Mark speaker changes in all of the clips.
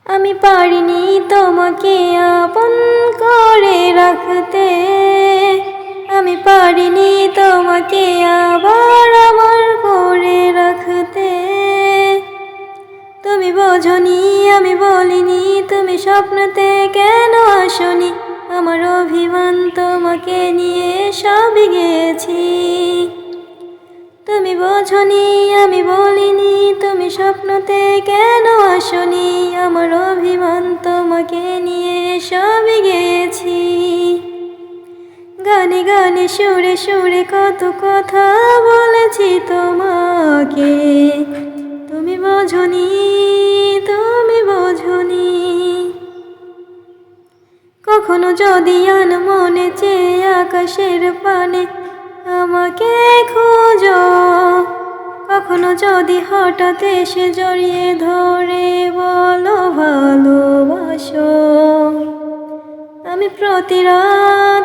Speaker 1: আমি পারিনি তোমাকে আপন করে রাখতে, আমি পারিনি তোমাকে আবার আমার করে রাখতে। তুমি বোঝনি আমি বলিনি, তুমি স্বপ্নতে কেন আসনি, আমার অভিমান তোমাকে নিয়ে সবই গেছি। তুমি বোঝনি আমি বলিনি, তুমি স্বপ্নতে কেন আসনি, আমার অভিমান তোমাকে নিয়ে সবই গেছি। গানে গানে সুরে সুরে কত কথা বলেছি তোমাকে, তুমি বোঝনি, তুমি বোঝনি। কখনো যদি মনে চেয়ে আকাশের পানে আমাকে খোঁজো, কখনো যদি হঠাৎ এসে জড়িয়ে ধরে বলো ভালোবাসো, আমি প্রতি রাত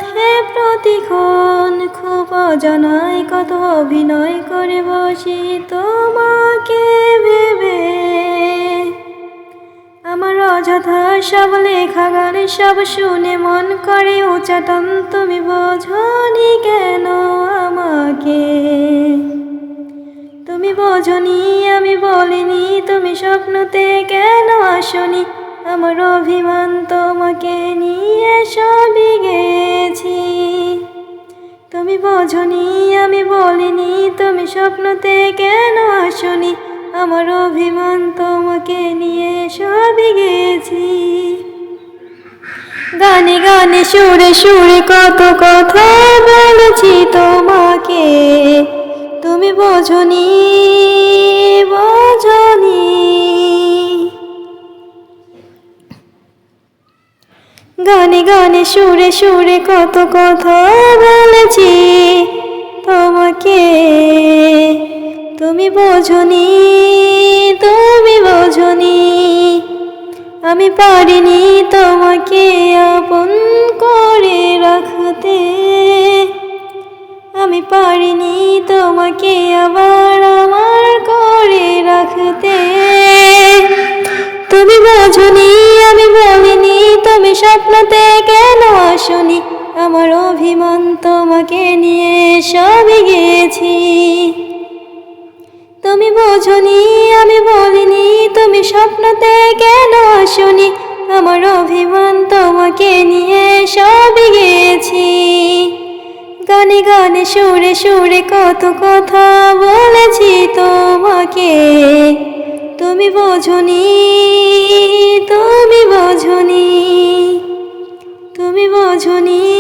Speaker 1: প্রতিক্ষণ খুব অজানায় কত অভিনয় করে বসি তোমাকে ভেবে। আমার অযথা সব লেখা গান সব শুনে মন করে উচ্চাটন, তুমি বোঝনি কেন আমাকে, তুমি বোঝনি আমি বলিনি, তুমি স্বপ্নতে কেন আসনি, আমার অভিমান তোমাকে নিয়ে সবই গেছি। তুমি বোঝনি আমি বলিনি, তুমি স্বপ্নতে কেন আসনি, আমার অভিমান তোমাকে নিয়ে সবই গেছি। গানে গানে সুরে সুরে কত কথা বলেছি তোমাকে, তুমি বোঝনি, বোঝনি। গানে গানে সুরে সুরে কত কথা বলেছি তোমাকে, তুমি বোঝনি, তুমি বোঝনি। আমি পারিনি তোমাকে আপন করে রাখতে, আমি পারিনি তোমাকে আবার আমার করে রাখতে। তুমি বোঝনি আমি বলিনি, তুমি স্বপ্নতে কেন আসনি, আমার অভিমান তোমাকে নিয়ে সবই গেছি। তুমি বোঝনি আমি বলিনি, তুমি স্বপ্নতে কেন আসনি, আমার অভিমান তোমাকে নিয়ে সবই গেছি। গানে গানে সুরে সুরে কত কথা বলেছি তোমাকে, তুমি বোঝনি, তুমি বোঝনি, তুমি বোঝনি।